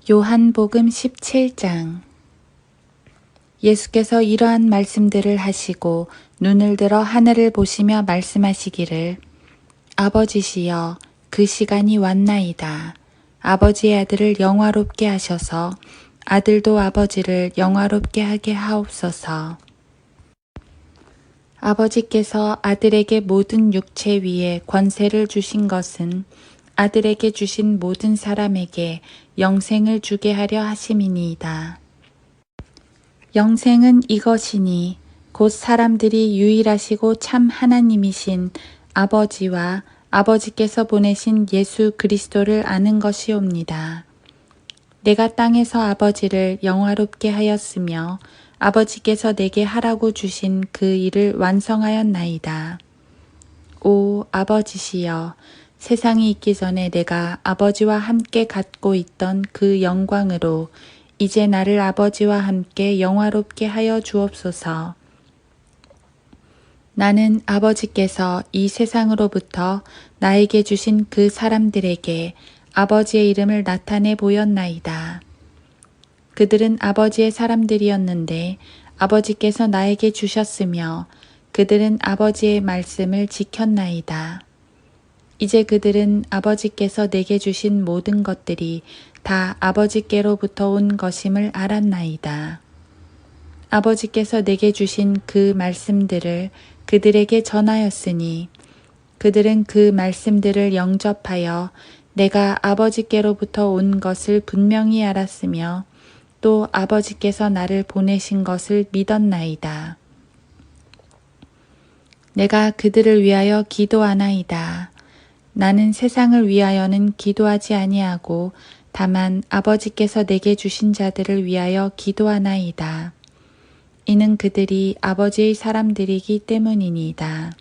요한복음 17장. 예수께서 이러한 말씀들을 하시고 눈을 들어 하늘을 보시며 말씀하시기를, 아버지시여, 그 시간이 왔나이다. 아버지의 아들을 영화롭게 하셔서 아들도 아버지를 영화롭게 하게 하옵소서. 아버지께서 아들에게 모든 육체 위에 권세를 주신 것은 아들에게 주신 모든 사람에게 영생을 주게 하려 하심이니이다. 영생은 이것이니 곧 사람들이 유일하시고 참 하나님이신 아버지와 아버지께서 보내신 예수 그리스도를 아는 것이옵니다. 내가 땅에서 아버지를 영화롭게 하였으며 아버지께서 내게 하라고 주신 그 일을 완성하였나이다. 오 아버지시여, 세상이 있기 전에 내가 아버지와 함께 갖고 있던 그 영광으로 이제 나를 아버지와 함께 영화롭게 하여 주옵소서. 나는 아버지께서 이 세상으로부터 나에게 주신 그 사람들에게 아버지의 이름을 나타내 보였나이다. 그들은 아버지의 사람들이었는데 아버지께서 나에게 주셨으며 그들은 아버지의 말씀을 지켰나이다. 이제 그들은 아버지께서 내게 주신 모든 것들이 다 아버지께로부터 온 것임을 알았나이다. 아버지께서 내게 주신 그 말씀들을 그들에게 전하였으니 그들은 그 말씀들을 영접하여 내가 아버지께로부터 온 것을 분명히 알았으며 또 아버지께서 나를 보내신 것을 믿었나이다. 내가 그들을 위하여 기도하나이다. 나는 세상을 위하여는 기도하지 아니하고 다만 아버지께서 내게 주신 자들을 위하여 기도하나이다. 이는 그들이 아버지의 사람들이기 때문이니이다.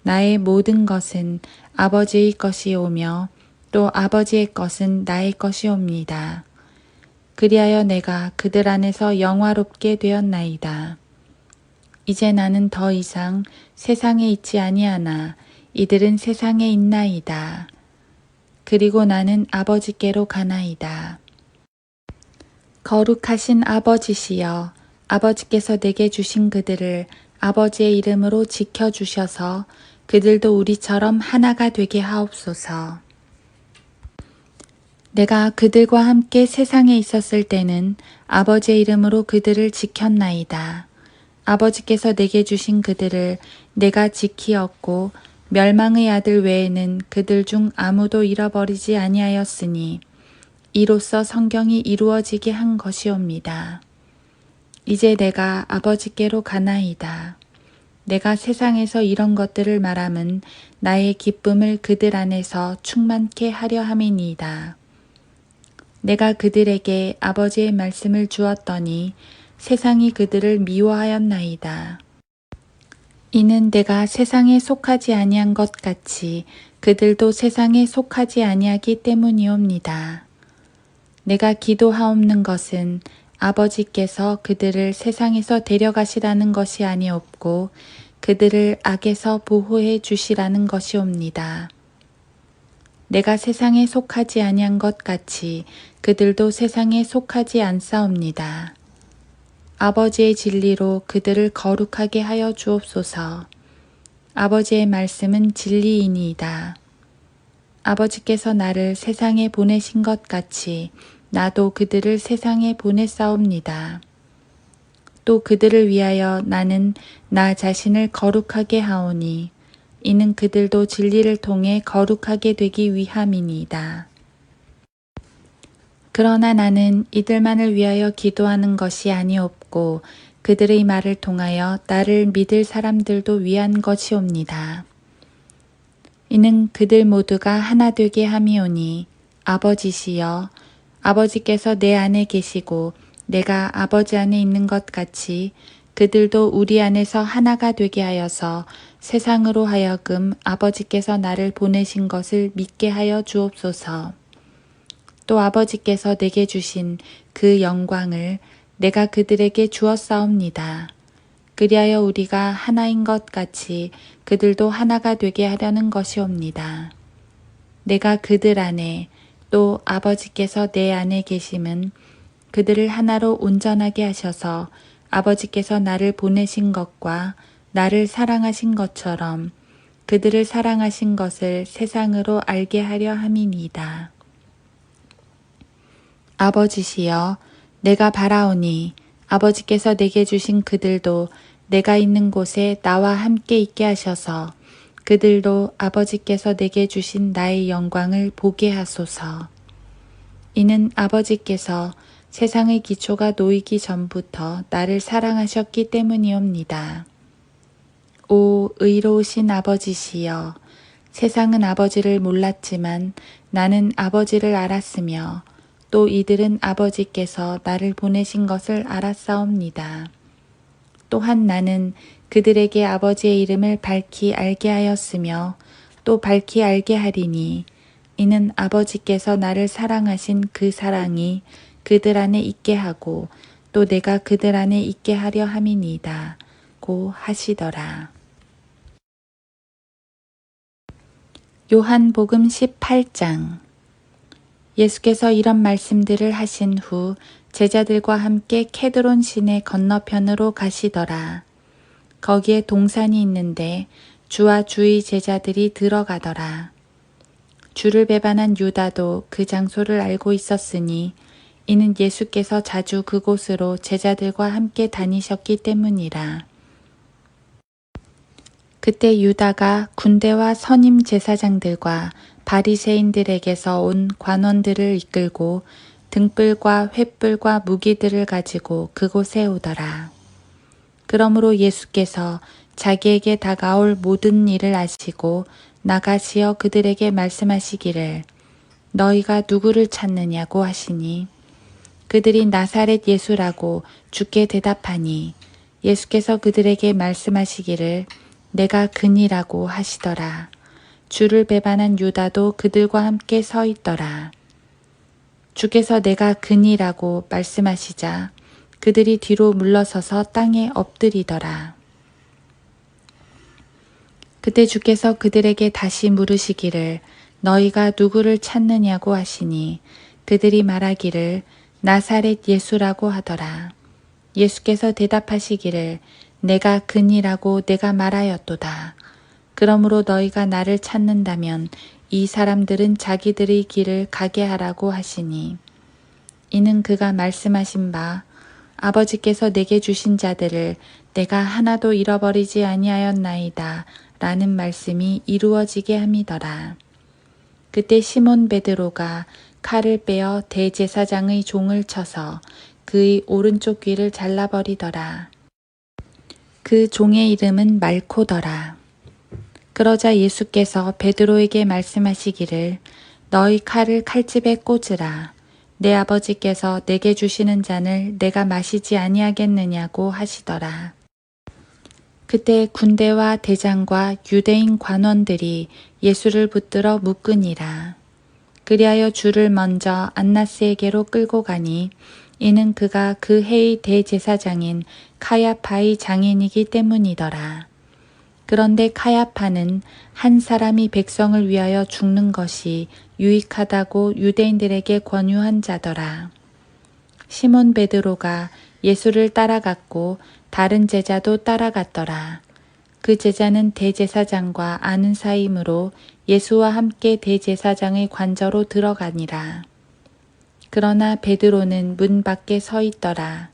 나의 모든 것은 아버지의 것이오며 또 아버지의 것은 나의 것이옵니다. 그리하여 내가 그들 안에서 영화롭게 되었나이다. 이제 나는 더 이상 세상에 있지 아니하나 이들은 세상에 있나이다. 그리고 나는 아버지께로 가나이다. 거룩하신 아버지시여, 아버지께서 내게 주신 그들을 아버지의 이름으로 지켜주셔서 그들도 우리처럼 하나가 되게 하옵소서. 내가 그들과 함께 세상에 있었을 때는 아버지의 이름으로 그들을 지켰나이다. 아버지께서 내게 주신 그들을 내가 지키었고 멸망의 아들 외에는 그들 중 아무도 잃어버리지 아니하였으니 이로써 성경이 이루어지게 한 것이옵니다. 이제 내가 아버지께로 가나이다. 내가 세상에서 이런 것들을 말함은 나의 기쁨을 그들 안에서 충만케 하려 함이니이다. 내가 그들에게 아버지의 말씀을 주었더니 세상이 그들을 미워하였나이다. 이는 내가 세상에 속하지 아니한 것 같이 그들도 세상에 속하지 아니하기 때문이옵니다. 내가 기도하옵는 것은 아버지께서 그들을 세상에서 데려가시라는 것이 아니옵고 그들을 악에서 보호해 주시라는 것이옵니다. 내가 세상에 속하지 아니한 것 같이 그들도 세상에 속하지 않사옵니다. 아버지의 진리로 그들을 거룩하게 하여 주옵소서. 아버지의 말씀은 진리이니이다. 아버지께서 나를 세상에 보내신 것 같이 나도 그들을 세상에 보냈사옵니다. 또 그들을 위하여 나는 나 자신을 거룩하게 하오니 이는 그들도 진리를 통해 거룩하게 되기 위함이니이다. 그러나 나는 이들만을 위하여 기도하는 것이 아니옵고 그들의 말을 통하여 나를 믿을 사람들도 위한 것이옵니다. 이는 그들 모두가 하나 되게 함이오니 아버지시여, 아버지께서 내 안에 계시고 내가 아버지 안에 있는 것 같이 그들도 우리 안에서 하나가 되게 하여서 세상으로 하여금 아버지께서 나를 보내신 것을 믿게 하여 주옵소서. 또 아버지께서 내게 주신 그 영광을 내가 그들에게 주었사옵니다. 그리하여 우리가 하나인 것 같이 그들도 하나가 되게 하려는 것이옵니다. 내가 그들 안에 또 아버지께서 내 안에 계심은 그들을 하나로 온전하게 하셔서 아버지께서 나를 보내신 것과 나를 사랑하신 것처럼 그들을 사랑하신 것을 세상으로 알게 하려 함이니이다. 아버지시여, 내가 바라오니 아버지께서 내게 주신 그들도 내가 있는 곳에 나와 함께 있게 하셔서 그들도 아버지께서 내게 주신 나의 영광을 보게 하소서. 이는 아버지께서 세상의 기초가 놓이기 전부터 나를 사랑하셨기 때문이옵니다. 오 의로우신 아버지시여, 세상은 아버지를 몰랐지만 나는 아버지를 알았으며 또 이들은 아버지께서 나를 보내신 것을 알았사옵니다. 또한 나는 그들에게 아버지의 이름을 밝히 알게 하였으며 또 밝히 알게 하리니 이는 아버지께서 나를 사랑하신 그 사랑이 그들 안에 있게 하고 또 내가 그들 안에 있게 하려 함이니이다. 고 하시더라. 요한복음 18장. 예수께서 이런 말씀들을 하신 후 제자들과 함께 케드론 시내 건너편으로 가시더라. 거기에 동산이 있는데 주와 주의 제자들이 들어가더라. 주를 배반한 유다도 그 장소를 알고 있었으니 이는 예수께서 자주 그곳으로 제자들과 함께 다니셨기 때문이라. 그때 유다가 군대와 선임 제사장들과 바리새인들에게서 온 관원들을 이끌고 등불과 횃불과 무기들을 가지고 그곳에 오더라. 그러므로 예수께서 자기에게 다가올 모든 일을 아시고 나가시어 그들에게 말씀하시기를 너희가 누구를 찾느냐고 하시니 그들이 나사렛 예수라고 주께 대답하니 예수께서 그들에게 말씀하시기를 내가 그니라고 하시더라. 주를 배반한 유다도 그들과 함께 서 있더라. 주께서 내가 그니라고 말씀하시자 그들이 뒤로 물러서서 땅에 엎드리더라. 그때 주께서 그들에게 다시 물으시기를 너희가 누구를 찾느냐고 하시니 그들이 말하기를 나사렛 예수라고 하더라. 예수께서 대답하시기를 내가 그니라고 내가 말하였도다. 그러므로 너희가 나를 찾는다면 이 사람들은 자기들의 길을 가게 하라고 하시니 이는 그가 말씀하신 바 아버지께서 내게 주신 자들을 내가 하나도 잃어버리지 아니하였나이다 라는 말씀이 이루어지게 함이더라. 그때 시몬 베드로가 칼을 빼어 대제사장의 종을 쳐서 그의 오른쪽 귀를 잘라버리더라. 그 종의 이름은 말코더라. 그러자 예수께서 베드로에게 말씀하시기를 너희 칼을 칼집에 꽂으라. 내 아버지께서 내게 주시는 잔을 내가 마시지 아니하겠느냐고 하시더라. 그때 군대와 대장과 유대인 관원들이 예수를 붙들어 묶으니라. 그리하여 주를 먼저 안나스에게로 끌고 가니 이는 그가 그 해의 대제사장인 카야파의 장인이기 때문이더라. 그런데 카야파는 한 사람이 백성을 위하여 죽는 것이 유익하다고 유대인들에게 권유한 자더라. 시몬 베드로가 예수를 따라갔고 다른 제자도 따라갔더라. 그 제자는 대제사장과 아는 사이므로 예수와 함께 대제사장의 관저로 들어가니라. 그러나 베드로는 문 밖에 서 있더라.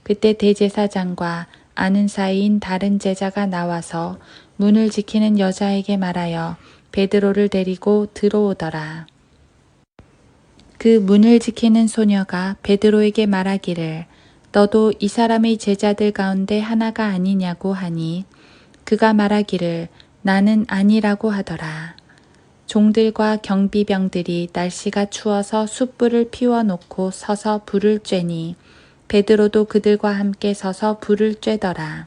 그때 대제사장과 아는 사이인 다른 제자가 나와서 문을 지키는 여자에게 말하여 베드로를 데리고 들어오더라. 그 문을 지키는 소녀가 베드로에게 말하기를 너도 이 사람의 제자들 가운데 하나가 아니냐고 하니 그가 말하기를 나는 아니라고 하더라. 종들과 경비병들이 날씨가 추워서 숯불을 피워놓고 서서 불을 쬐니 베드로도 그들과 함께 서서 불을 쬐더라.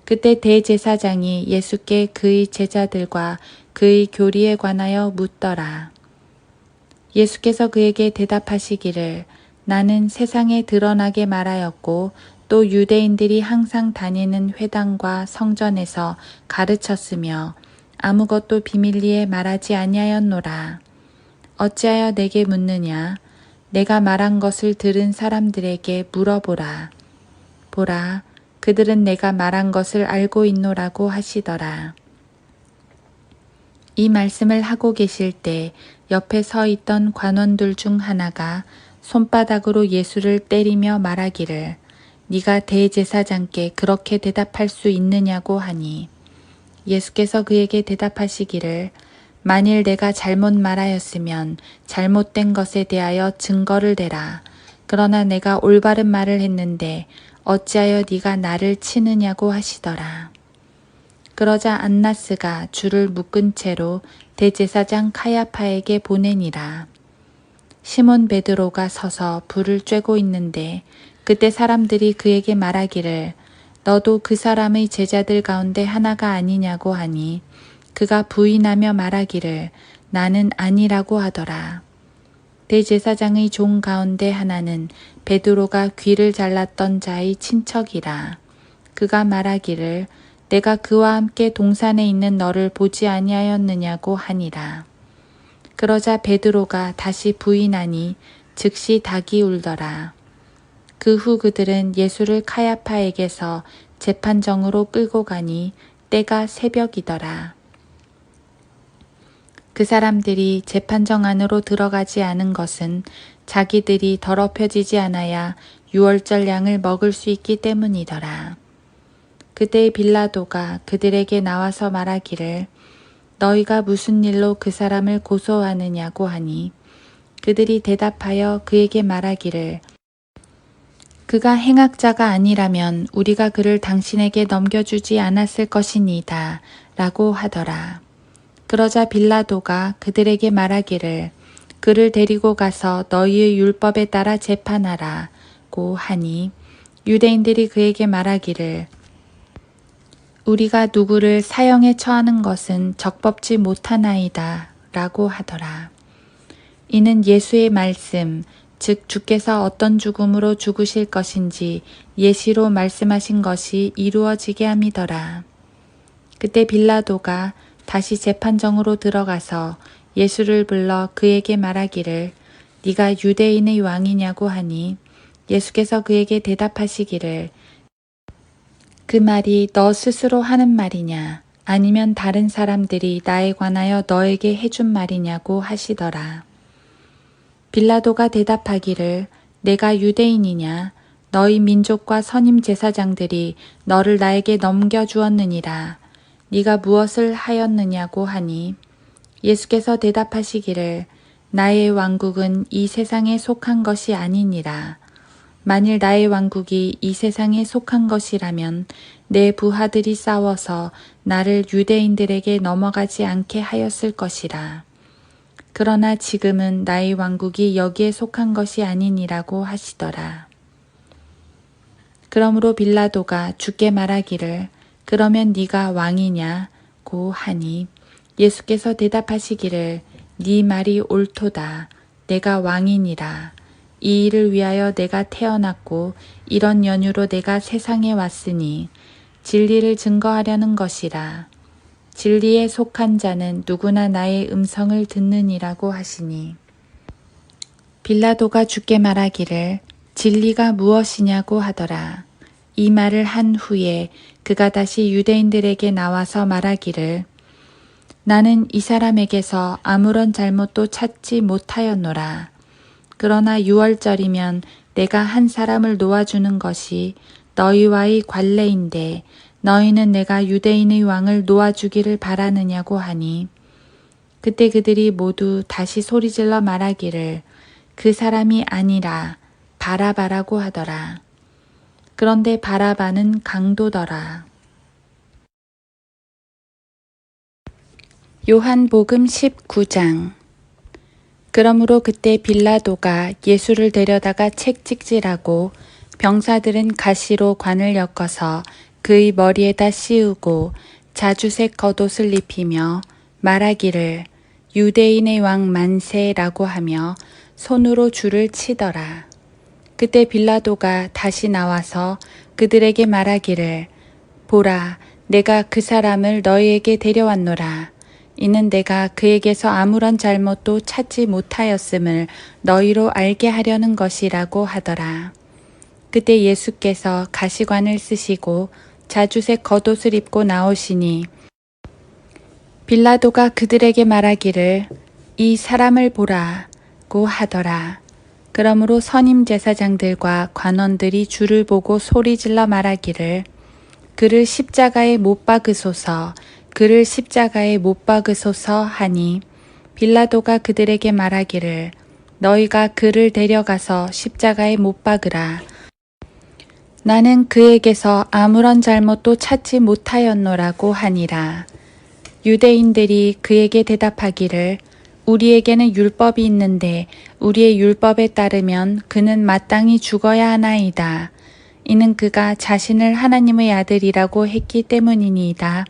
그때 대제사장이 예수께 그의 제자들과 그의 교리에 관하여 묻더라. 예수께서 그에게 대답하시기를 나는 세상에 드러나게 말하였고 또 유대인들이 항상 다니는 회당과 성전에서 가르쳤으며 아무것도 비밀리에 말하지 아니하였노라. 어찌하여 내게 묻느냐? 내가 말한 것을 들은 사람들에게 물어보라. 보라, 그들은 내가 말한 것을 알고 있노라고 하시더라. 이 말씀을 하고 계실 때 옆에 서 있던 관원들 중 하나가 손바닥으로 예수를 때리며 말하기를 네가 대제사장께 그렇게 대답할 수 있느냐고 하니 예수께서 그에게 대답하시기를 만일 내가 잘못 말하였으면 잘못된 것에 대하여 증거를 대라. 그러나 내가 올바른 말을 했는데 어찌하여 네가 나를 치느냐고 하시더라. 그러자 안나스가 줄을 묶은 채로 대제사장 카야파에게 보내니라. 시몬 베드로가 서서 불을 쬐고 있는데 그때 사람들이 그에게 말하기를 너도 그 사람의 제자들 가운데 하나가 아니냐고 하니 그가 부인하며 말하기를 나는 아니라고 하더라. 대제사장의 종 가운데 하나는 베드로가 귀를 잘랐던 자의 친척이라. 그가 말하기를 내가 그와 함께 동산에 있는 너를 보지 아니하였느냐고 하니라. 그러자 베드로가 다시 부인하니 즉시 닭이 울더라. 그 후 그들은 예수를 카야파에게서 재판정으로 끌고 가니 때가 새벽이더라. 그 사람들이 재판정 안으로 들어가지 않은 것은 자기들이 더럽혀지지 않아야 유월절 양을 먹을 수 있기 때문이더라. 그때 빌라도가 그들에게 나와서 말하기를 너희가 무슨 일로 그 사람을 고소하느냐고 하니 그들이 대답하여 그에게 말하기를 그가 행악자가 아니라면 우리가 그를 당신에게 넘겨주지 않았을 것이니이다 라고 하더라. 그러자 빌라도가 그들에게 말하기를 그를 데리고 가서 너희의 율법에 따라 재판하라고 하니 유대인들이 그에게 말하기를 우리가 누구를 사형에 처하는 것은 적법치 못하나이다 라고 하더라. 이는 예수의 말씀 즉 주께서 어떤 죽음으로 죽으실 것인지 예시로 말씀하신 것이 이루어지게 함이더라. 그때 빌라도가 다시 재판정으로 들어가서 예수를 불러 그에게 말하기를 네가 유대인의 왕이냐고 하니 예수께서 그에게 대답하시기를 그 말이 너 스스로 하는 말이냐 아니면 다른 사람들이 나에 관하여 너에게 해준 말이냐고 하시더라. 빌라도가 대답하기를 내가 유대인이냐 너희 민족과 선임 제사장들이 너를 나에게 넘겨주었느니라. 네가 무엇을 하였느냐고 하니 예수께서 대답하시기를 나의 왕국은 이 세상에 속한 것이 아니니라. 만일 나의 왕국이 이 세상에 속한 것이라면 내 부하들이 싸워서 나를 유대인들에게 넘어가지 않게 하였을 것이라. 그러나 지금은 나의 왕국이 여기에 속한 것이 아니니라고 하시더라. 그러므로 빌라도가 주께 말하기를 그러면 네가 왕이냐고 하니 예수께서 대답하시기를 네 말이 옳도다. 내가 왕이니라. 이 일을 위하여 내가 태어났고 이런 연유로 내가 세상에 왔으니 진리를 증거하려는 것이라. 진리에 속한 자는 누구나 나의 음성을 듣느니라고 하시니 빌라도가 주께 말하기를 진리가 무엇이냐고 하더라. 이 말을 한 후에 그가 다시 유대인들에게 나와서 말하기를 나는 이 사람에게서 아무런 잘못도 찾지 못하였노라. 그러나 유월절이면 내가 한 사람을 놓아주는 것이 너희와의 관례인데 너희는 내가 유대인의 왕을 놓아주기를 바라느냐고 하니 그때 그들이 모두 다시 소리질러 말하기를 그 사람이 아니라 바라바라고 하더라. 그런데 바라바는 강도더라. 요한복음 19장. 그러므로 그때 빌라도가 예수를 데려다가 책찍질하고 병사들은 가시로 관을 엮어서 그의 머리에다 씌우고 자주색 겉옷을 입히며 말하기를 유대인의 왕 만세라고 하며 손으로 줄을 치더라. 그때 빌라도가 다시 나와서 그들에게 말하기를 보라 내가 그 사람을 너희에게 데려왔노라. 이는 내가 그에게서 아무런 잘못도 찾지 못하였음을 너희로 알게 하려는 것이라고 하더라. 그때 예수께서 가시관을 쓰시고 자주색 겉옷을 입고 나오시니 빌라도가 그들에게 말하기를 이 사람을 보라고 하더라. 그러므로 선임제사장들과 관원들이 주를 보고 소리질러 말하기를 그를 십자가에 못 박으소서, 그를 십자가에 못 박으소서 하니 빌라도가 그들에게 말하기를 너희가 그를 데려가서 십자가에 못 박으라. 나는 그에게서 아무런 잘못도 찾지 못하였노라고 하니라. 유대인들이 그에게 대답하기를 우리에게는 율법이 있는데 우리의 율법에 따르면 그는 마땅히 죽어야 하나이다. 이는 그가 자신을 하나님의 아들이라고 했기 때문이니이다.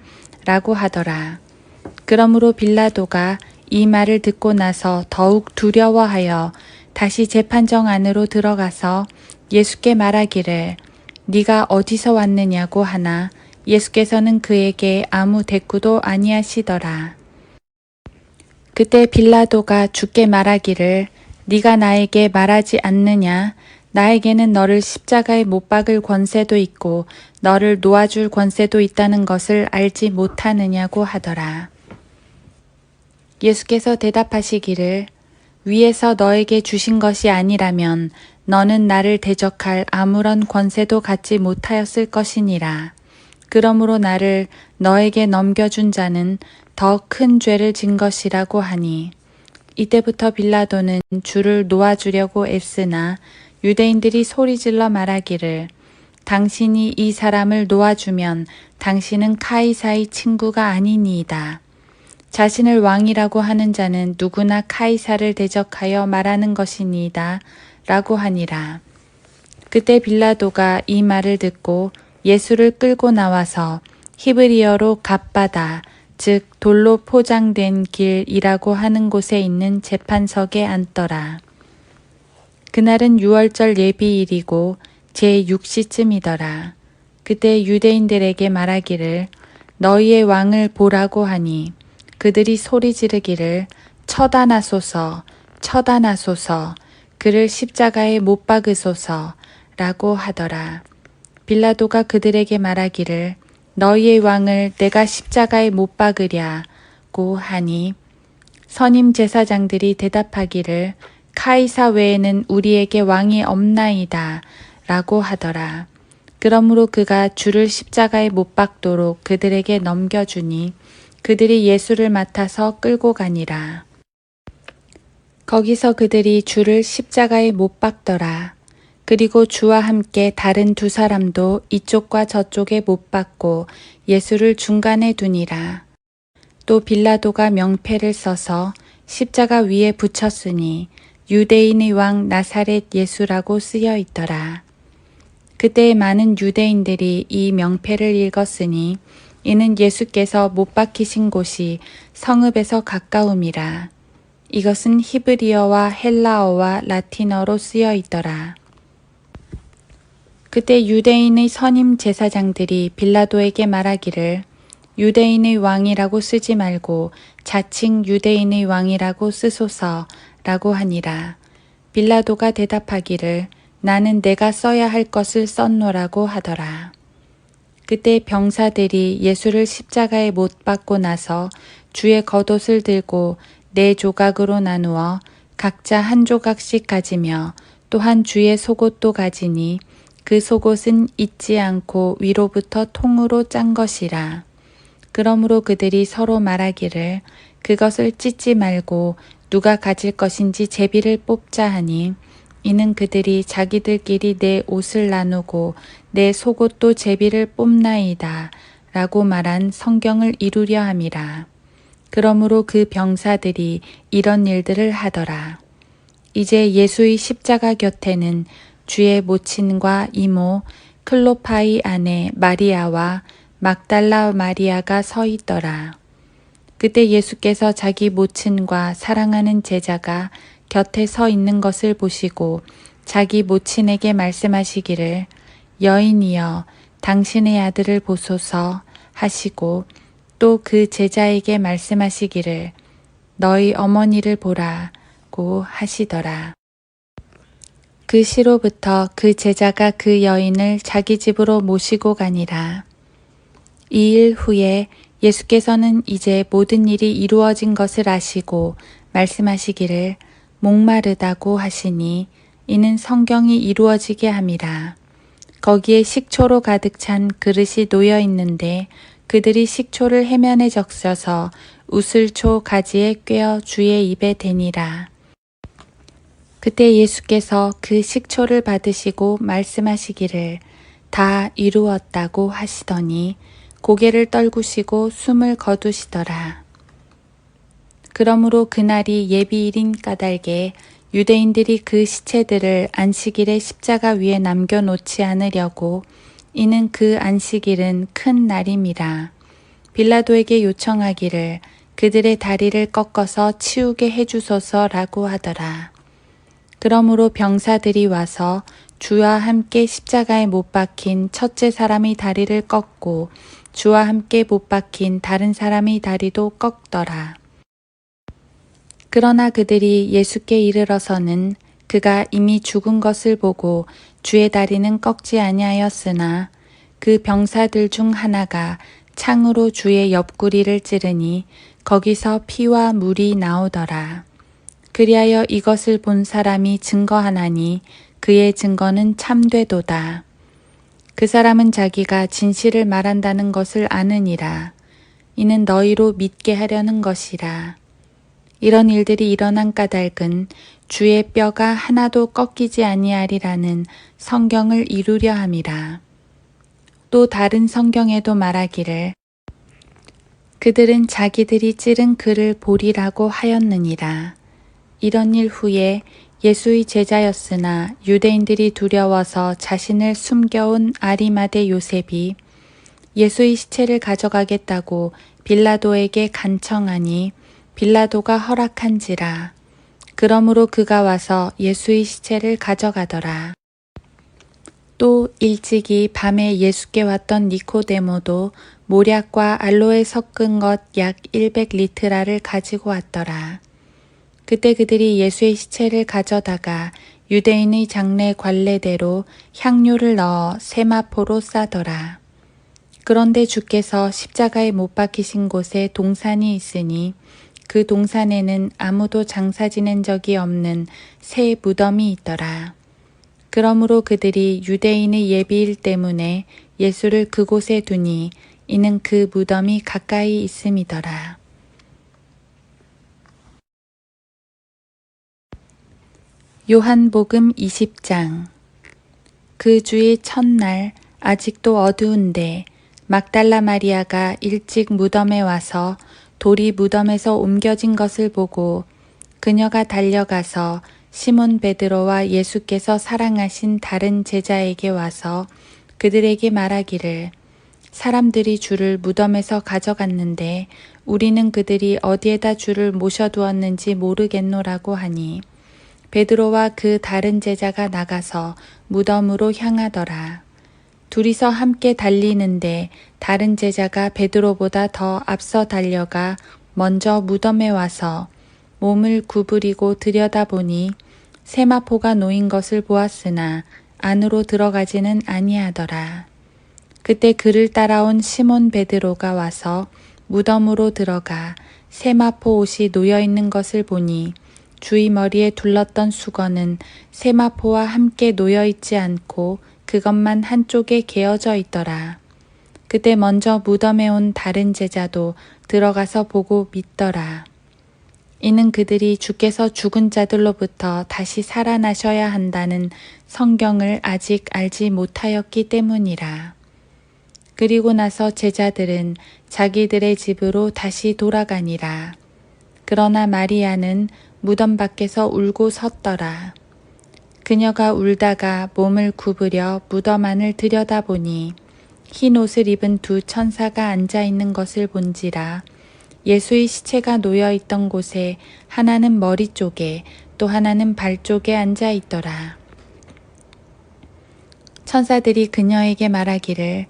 라고 하더라. 그러므로 빌라도가 이 말을 듣고 나서 더욱 두려워하여 다시 재판정 안으로 들어가서 예수께 말하기를 네가 어디서 왔느냐고 하나 예수께서는 그에게 아무 대꾸도 아니하시더라. 그때 빌라도가 주께 말하기를 네가 나에게 말하지 않느냐? 나에게는 너를 십자가에 못 박을 권세도 있고 너를 놓아줄 권세도 있다는 것을 알지 못하느냐고 하더라. 예수께서 대답하시기를 위에서 너에게 주신 것이 아니라면 너는 나를 대적할 아무런 권세도 갖지 못하였을 것이니라. 그러므로 나를 너에게 넘겨준 자는 더 큰 죄를 진 것이라고 하니 이때부터 빌라도는 주를 놓아주려고 애쓰나 유대인들이 소리질러 말하기를 당신이 이 사람을 놓아주면 당신은 카이사의 친구가 아니니이다. 자신을 왕이라고 하는 자는 누구나 카이사를 대적하여 말하는 것이니이다. 라고 하니라. 그때 빌라도가 이 말을 듣고 예수를 끌고 나와서 히브리어로 갓바다, 즉 돌로 포장된 길이라고 하는 곳에 있는 재판석에 앉더라. 그날은 유월절 예비일이고 제6시쯤이더라. 그때 유대인들에게 말하기를 너희의 왕을 보라고 하니 그들이 소리 지르기를 처단하소서, 처단하소서, 그를 십자가에 못 박으소서 라고 하더라. 빌라도가 그들에게 말하기를 너희의 왕을 내가 십자가에 못 박으랴고 하니 선임 제사장들이 대답하기를 카이사 외에는 우리에게 왕이 없나이다 라고 하더라. 그러므로 그가 주를 십자가에 못 박도록 그들에게 넘겨주니 그들이 예수를 맡아서 끌고 가니라. 거기서 그들이 주를 십자가에 못 박더라. 그리고 주와 함께 다른 두 사람도 이쪽과 저쪽에 못 박고 예수를 중간에 두니라. 또 빌라도가 명패를 써서 십자가 위에 붙였으니 유대인의 왕 나사렛 예수라고 쓰여 있더라. 그때 많은 유대인들이 이 명패를 읽었으니 이는 예수께서 못 박히신 곳이 성읍에서 가까움이라. 이것은 히브리어와 헬라어와 라틴어로 쓰여 있더라. 그때 유대인의 선임 제사장들이 빌라도에게 말하기를 유대인의 왕이라고 쓰지 말고 자칭 유대인의 왕이라고 쓰소서라고 하니라. 빌라도가 대답하기를 나는 내가 써야 할 것을 썼노라고 하더라. 그때 병사들이 예수를 십자가에 못 박고 나서 주의 겉옷을 들고 4조각으로 나누어 각자 한 조각씩 가지며 또한 주의 속옷도 가지니 그 속옷은 잊지 않고 위로부터 통으로 짠 것이라. 그러므로 그들이 서로 말하기를 그것을 찢지 말고 누가 가질 것인지 제비를 뽑자 하니 이는 그들이 자기들끼리 내 옷을 나누고 내 속옷도 제비를 뽑나이다 라고 말한 성경을 이루려 함이라. 그러므로 그 병사들이 이런 일들을 하더라. 이제 예수의 십자가 곁에는 주의 모친과 이모 클로파의 아내 마리아와 막달라 마리아가 서 있더라. 그때 예수께서 자기 모친과 사랑하는 제자가 곁에 서 있는 것을 보시고 자기 모친에게 말씀하시기를 여인이여 당신의 아들을 보소서 하시고 또 그 제자에게 말씀하시기를 너희 어머니를 보라고 하시더라. 그 시로부터 그 제자가 그 여인을 자기 집으로 모시고 가니라. 2일 후에 예수께서는 이제 모든 일이 이루어진 것을 아시고 말씀하시기를 목마르다고 하시니 이는 성경이 이루어지게 함이라. 거기에 식초로 가득 찬 그릇이 놓여 있는데 그들이 식초를 해면에 적셔서 우슬초 가지에 꿰어 주의 입에 대니라. 그때 예수께서 그 식초를 받으시고 말씀하시기를 다 이루었다고 하시더니 고개를 떨구시고 숨을 거두시더라. 그러므로 그날이 예비일인 까닭에 유대인들이 그 시체들을 안식일에 십자가 위에 남겨놓지 않으려고 이는 그 안식일은 큰 날임이라. 빌라도에게 요청하기를 그들의 다리를 꺾어서 치우게 해주소서라고 하더라. 그러므로 병사들이 와서 주와 함께 십자가에 못 박힌 첫째 사람의 다리를 꺾고 주와 함께 못 박힌 다른 사람의 다리도 꺾더라. 그러나 그들이 예수께 이르러서는 그가 이미 죽은 것을 보고 주의 다리는 꺾지 아니하였으나 그 병사들 중 하나가 창으로 주의 옆구리를 찌르니 거기서 피와 물이 나오더라. 그리하여 이것을 본 사람이 증거하나니 그의 증거는 참되도다. 그 사람은 자기가 진실을 말한다는 것을 아느니라. 이는 너희로 믿게 하려는 것이라. 이런 일들이 일어난 까닭은 주의 뼈가 하나도 꺾이지 아니하리라는 성경을 이루려 함이라. 또 다른 성경에도 말하기를 그들은 자기들이 찌른 그를 보리라고 하였느니라. 이런 일 후에 예수의 제자였으나 유대인들이 두려워서 자신을 숨겨온 아리마대 요셉이 예수의 시체를 가져가겠다고 빌라도에게 간청하니 빌라도가 허락한지라. 그러므로 그가 와서 예수의 시체를 가져가더라. 또 일찍이 밤에 예수께 왔던 니코데모도 모략과 알로에 섞은 것 약 100리트라를 가지고 왔더라. 그때 그들이 예수의 시체를 가져다가 유대인의 장례 관례대로 향료를 넣어 세마포로 싸더라. 그런데 주께서 십자가에 못 박히신 곳에 동산이 있으니 그 동산에는 아무도 장사 지낸 적이 없는 새 무덤이 있더라. 그러므로 그들이 유대인의 예비일 때문에 예수를 그곳에 두니 이는 그 무덤이 가까이 있음이더라. 요한복음 20장. 그 주의 첫날 아직도 어두운데 막달라 마리아가 일찍 무덤에 와서 돌이 무덤에서 옮겨진 것을 보고 그녀가 달려가서 시몬 베드로와 예수께서 사랑하신 다른 제자에게 와서 그들에게 말하기를 사람들이 주를 무덤에서 가져갔는데 우리는 그들이 어디에다 주를 모셔두었는지 모르겠노라고 하니 베드로와 그 다른 제자가 나가서 무덤으로 향하더라. 둘이서 함께 달리는데 다른 제자가 베드로보다 더 앞서 달려가 먼저 무덤에 와서 몸을 구부리고 들여다보니 세마포가 놓인 것을 보았으나 안으로 들어가지는 아니하더라. 그때 그를 따라온 시몬 베드로가 와서 무덤으로 들어가 세마포 옷이 놓여 있는 것을 보니 주의 머리에 둘렀던 수건은 세마포와 함께 놓여 있지 않고 그것만 한쪽에 개어져 있더라. 그때 먼저 무덤에 온 다른 제자도 들어가서 보고 믿더라. 이는 그들이 주께서 죽은 자들로부터 다시 살아나셔야 한다는 성경을 아직 알지 못하였기 때문이라. 그리고 나서 제자들은 자기들의 집으로 다시 돌아가니라. 그러나 마리아는 무덤 밖에서 울고 섰더라. 그녀가 울다가 몸을 구부려 무덤 안을 들여다보니 흰 옷을 입은 두 천사가 앉아 있는 것을 본지라. 예수의 시체가 놓여 있던 곳에 하나는 머리 쪽에 또 하나는 발 쪽에 앉아 있더라. 천사들이 그녀에게 말하기를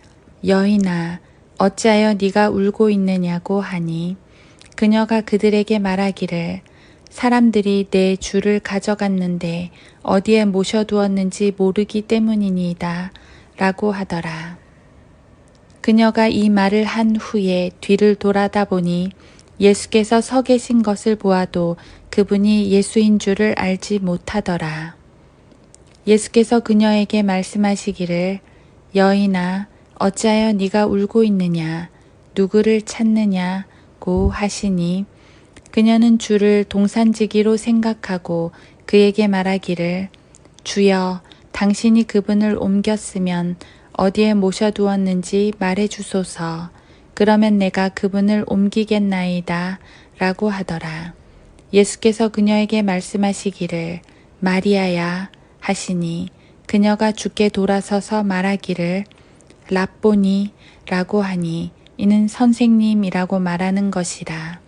여인아 어찌하여 네가 울고 있느냐고 하니 그녀가 그들에게 말하기를 사람들이 내 주를 가져갔는데 어디에 모셔두었는지 모르기 때문이니이다 라고 하더라. 그녀가 이 말을 한 후에 뒤를 돌아다 보니 예수께서 서 계신 것을 보아도 그분이 예수인 줄을 알지 못하더라. 예수께서 그녀에게 말씀하시기를 여인아 어찌하여 네가 울고 있느냐 누구를 찾느냐고 하시니 그녀는 주를 동산지기로 생각하고 그에게 말하기를 주여 당신이 그분을 옮겼으면 어디에 모셔두었는지 말해 주소서. 그러면 내가 그분을 옮기겠나이다 라고 하더라. 예수께서 그녀에게 말씀하시기를 마리아야 하시니 그녀가 주께 돌아서서 말하기를 랍보니 라고 하니 이는 선생님이라고 말하는 것이라.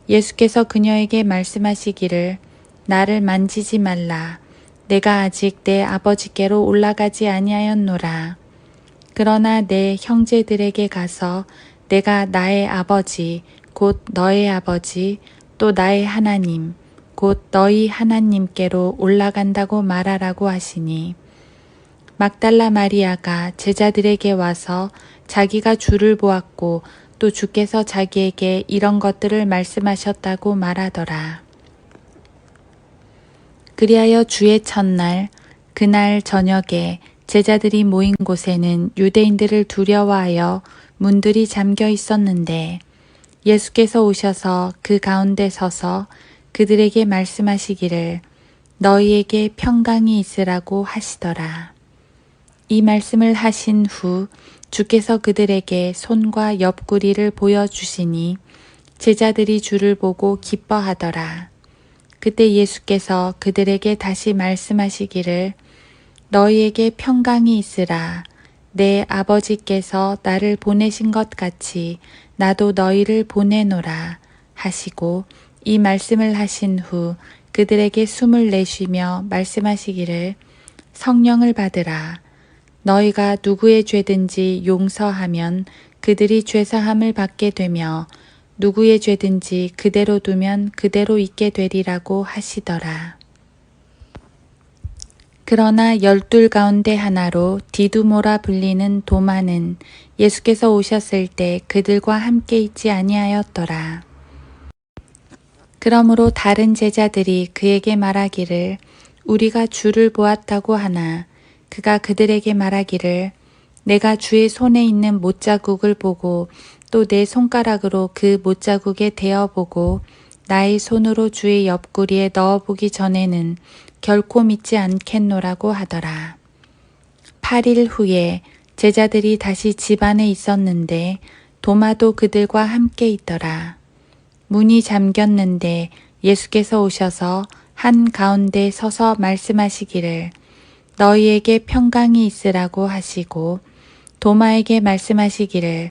예수께서 그녀에게 말씀하시기를 나를 만지지 말라. 내가 아직 내 아버지께로 올라가지 아니하였노라. 그러나 내 형제들에게 가서 내가 나의 아버지 곧 너의 아버지 또 나의 하나님 곧 너희 하나님께로 올라간다고 말하라고 하시니 막달라 마리아가 제자들에게 와서 자기가 주를 보았고 또 주께서 자기에게 이런 것들을 말씀하셨다고 말하더라. 그리하여 주의 첫날 그날 저녁에 제자들이 모인 곳에는 유대인들을 두려워하여 문들이 잠겨 있었는데 예수께서 오셔서 그 가운데 서서 그들에게 말씀하시기를 너희에게 평강이 있으라고 하시더라. 이 말씀을 하신 후 주께서 그들에게 손과 옆구리를 보여주시니 제자들이 주를 보고 기뻐하더라. 그때 예수께서 그들에게 다시 말씀하시기를 너희에게 평강이 있으라. 내 아버지께서 나를 보내신 것 같이 나도 너희를 보내노라 하시고 이 말씀을 하신 후 그들에게 숨을 내쉬며 말씀하시기를 성령을 받으라. 너희가 누구의 죄든지 용서하면 그들이 죄사함을 받게 되며 누구의 죄든지 그대로 두면 그대로 있게 되리라고 하시더라. 그러나 12 가운데 하나로 디두모라 불리는 도마는 예수께서 오셨을 때 그들과 함께 있지 아니하였더라. 그러므로 다른 제자들이 그에게 말하기를 우리가 주를 보았다고 하나 그가 그들에게 말하기를 내가 주의 손에 있는 못자국을 보고 또 내 손가락으로 그 못자국에 대어보고 나의 손으로 주의 옆구리에 넣어보기 전에는 결코 믿지 않겠노라고 하더라. 8일 후에 제자들이 다시 집 안에 있었는데 도마도 그들과 함께 있더라. 문이 잠겼는데 예수께서 오셔서 한 가운데 서서 말씀하시기를 너희에게 평강이 있으라고 하시고 도마에게 말씀하시기를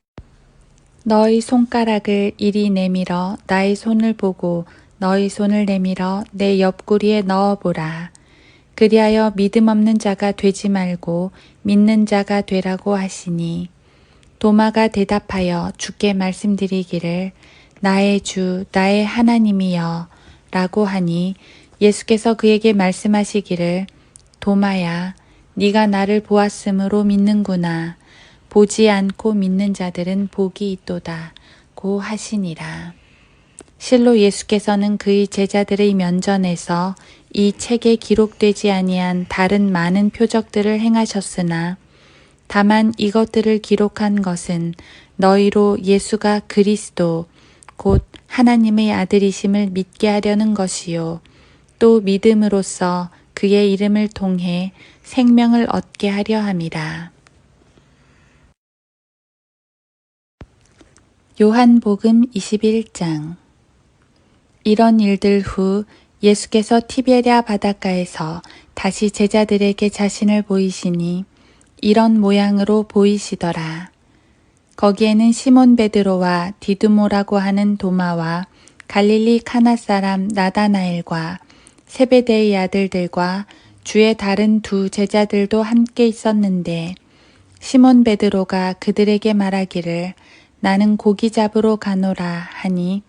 너희 손가락을 이리 내밀어 나의 손을 보고 너희 손을 내밀어 내 옆구리에 넣어보라. 그리하여 믿음 없는 자가 되지 말고 믿는 자가 되라고 하시니 도마가 대답하여 주께 말씀드리기를 나의 주 나의 하나님이여 라고 하니 예수께서 그에게 말씀하시기를 도마야 네가 나를 보았으므로 믿는구나. 보지 않고 믿는 자들은 복이 있도다 고 하시니라. 실로 예수께서는 그의 제자들의 면전에서 이 책에 기록되지 아니한 다른 많은 표적들을 행하셨으나 다만 이것들을 기록한 것은 너희로 예수가 그리스도 곧 하나님의 아들이심을 믿게 하려는 것이요 또 믿음으로써 그의 이름을 통해 생명을 얻게 하려 함이라. 요한복음 21장. 이런 일들 후 예수께서 티베랴 바닷가에서 다시 제자들에게 자신을 보이시니 이런 모양으로 보이시더라. 거기에는 시몬 베드로와 디두모라고 하는 도마와 갈릴리 카나 사람 나다나엘과 세베대의 아들들과 주의 다른 두 제자들도 함께 있었는데 시몬 베드로가 그들에게 말하기를 나는 고기 잡으러 가노라 하니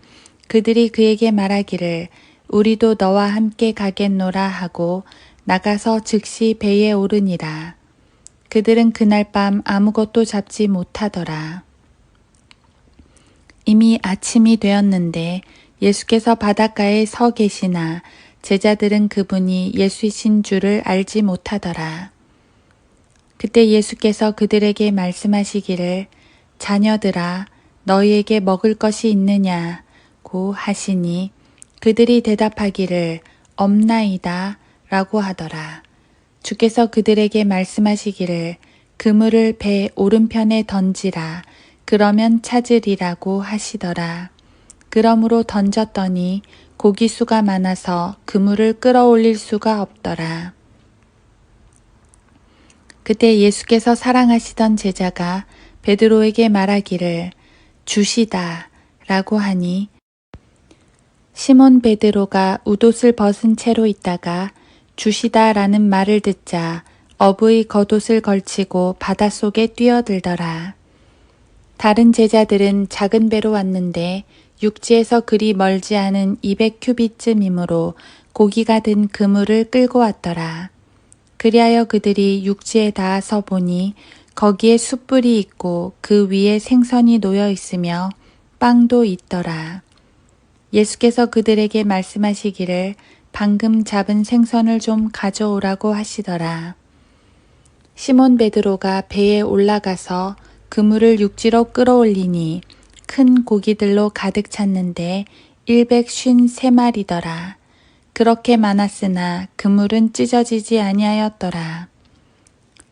그들이 그에게 말하기를 우리도 너와 함께 가겠노라 하고 나가서 즉시 배에 오르니라. 그들은 그날 밤 아무것도 잡지 못하더라. 이미 아침이 되었는데 예수께서 바닷가에 서 계시나 제자들은 그분이 예수이신 줄을 알지 못하더라. 그때 예수께서 그들에게 말씀하시기를 자녀들아 너희에게 먹을 것이 있느냐고 하시니 그들이 대답하기를 없나이다 라고 하더라. 주께서 그들에게 말씀하시기를 그물을 배 오른편에 던지라 그러면 찾으리라고 하시더라. 그러므로 던졌더니 고기수가 많아서 그물을 끌어올릴 수가 없더라. 그때 예수께서 사랑하시던 제자가 베드로에게 말하기를 주시다 라고 하니 시몬 베드로가 웃옷을 벗은 채로 있다가 주시다 라는 말을 듣자 어부의 겉옷을 걸치고 바닷속에 뛰어들더라. 다른 제자들은 작은 배로 왔는데 육지에서 그리 멀지 않은 200큐빗쯤이므로 고기가 든 그물을 끌고 왔더라. 그리하여 그들이 육지에 닿아서 보니 거기에 숯불이 있고 그 위에 생선이 놓여 있으며 빵도 있더라. 예수께서 그들에게 말씀하시기를 방금 잡은 생선을 좀 가져오라고 하시더라. 시몬 베드로가 배에 올라가서 그물을 육지로 끌어올리니 큰 고기들로 가득 찼는데 153마리더라. 그렇게 많았으나 그물은 찢어지지 아니하였더라.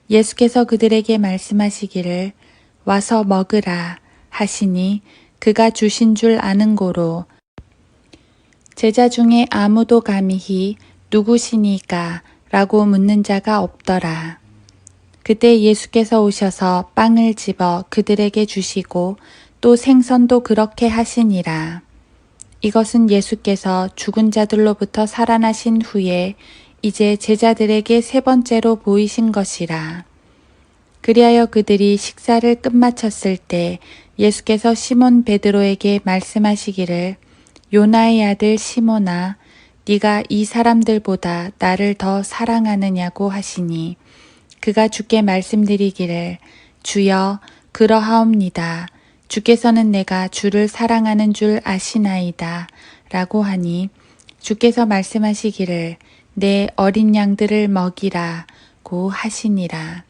예수께서 그들에게 말씀하시기를 와서 먹으라 하시니 그가 주신 줄 아는 고로 제자 중에 아무도 감히 누구시니까 라고 묻는 자가 없더라. 그때 예수께서 오셔서 빵을 집어 그들에게 주시고 또 생선도 그렇게 하시니라. 이것은 예수께서 죽은 자들로부터 살아나신 후에 이제 제자들에게 세 번째로 보이신 것이라. 그리하여 그들이 식사를 끝마쳤을 때 예수께서 시몬 베드로에게 말씀하시기를 요나의 아들 시몬아 네가 이 사람들보다 나를 더 사랑하느냐고 하시니 그가 주께 말씀드리기를 주여 그러하옵니다. 주께서는 내가 주를 사랑하는 줄 아시나이다 라고 하니 주께서 말씀하시기를 내 어린 양들을 먹이라고 하시니라.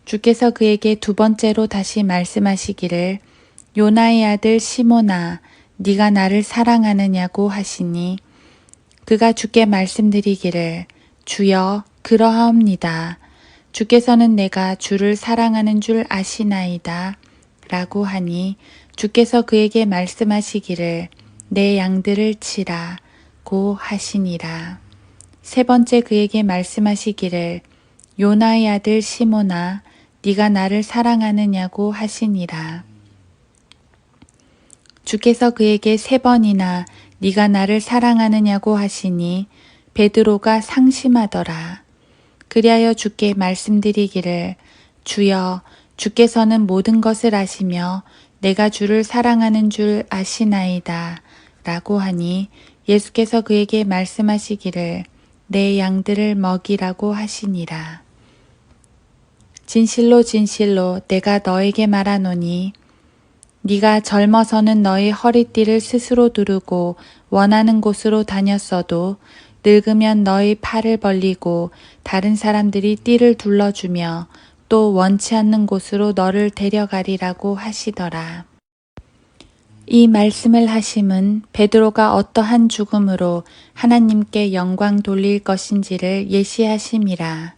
주께서 그에게 두 번째로 다시 말씀하시기를 요나의 아들 시몬아 네가 나를 사랑하느냐고 하시니 그가 주께 말씀드리기를 주여 그러하옵니다. 주께서는 내가 주를 사랑하는 줄 아시나이다 라고 하니 주께서 그에게 말씀하시기를 내 양들을 치라고 하시니라. 세 번째 그에게 말씀하시기를 요나의 아들 시몬아 네가 나를 사랑하느냐고 하시니라. 주께서 그에게 세 번이나 네가 나를 사랑하느냐고 하시니 베드로가 상심하더라. 그리하여 주께 말씀드리기를 주여 주께서는 모든 것을 아시며 내가 주를 사랑하는 줄 아시나이다 라고 하니 예수께서 그에게 말씀하시기를 내 양들을 먹이라고 하시니라. 진실로 진실로 내가 너에게 말하노니 네가 젊어서는 너의 허리띠를 스스로 두르고 원하는 곳으로 다녔어도 늙으면 너의 팔을 벌리고 다른 사람들이 띠를 둘러주며 또 원치 않는 곳으로 너를 데려가리라고 하시더라. 이 말씀을 하심은 베드로가 어떠한 죽음으로 하나님께 영광 돌릴 것인지를 예시하심이라.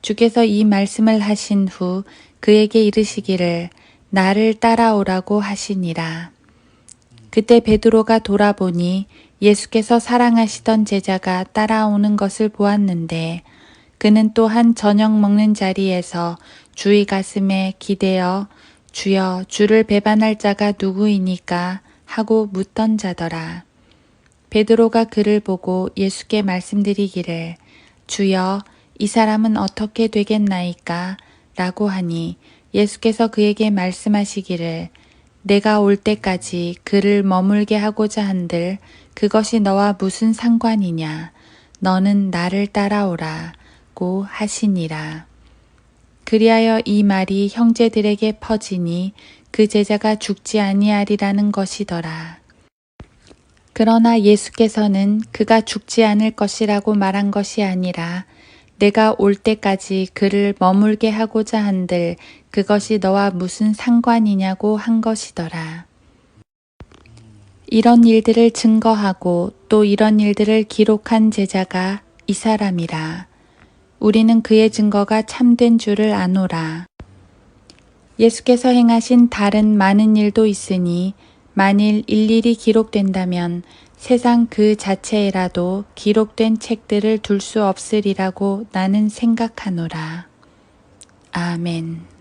주께서 이 말씀을 하신 후 그에게 이르시기를 나를 따라오라고 하시니라. 그때 베드로가 돌아보니 예수께서 사랑하시던 제자가 따라오는 것을 보았는데 그는 또한 저녁 먹는 자리에서 주의 가슴에 기대어 주여 주를 배반할 자가 누구이니까 하고 묻던 자더라. 베드로가 그를 보고 예수께 말씀드리기를 주여 이 사람은 어떻게 되겠나이까 라고 하니 예수께서 그에게 말씀하시기를 내가 올 때까지 그를 머물게 하고자 한들 그것이 너와 무슨 상관이냐. 너는 나를 따라오라고 하시니라. 그리하여 이 말이 형제들에게 퍼지니 그 제자가 죽지 아니하리라는 것이더라. 그러나 예수께서는 그가 죽지 않을 것이라고 말한 것이 아니라 내가 올 때까지 그를 머물게 하고자 한들 그것이 너와 무슨 상관이냐고 한 것이더라. 이런 일들을 증거하고 또 이런 일들을 기록한 제자가 이 사람이라. 우리는 그의 증거가 참된 줄을 아노라. 예수께서 행하신 다른 많은 일도 있으니 만일 일일이 기록된다면 세상 그 자체에라도 기록된 책들을 둘 수 없으리라고 나는 생각하노라. 아멘.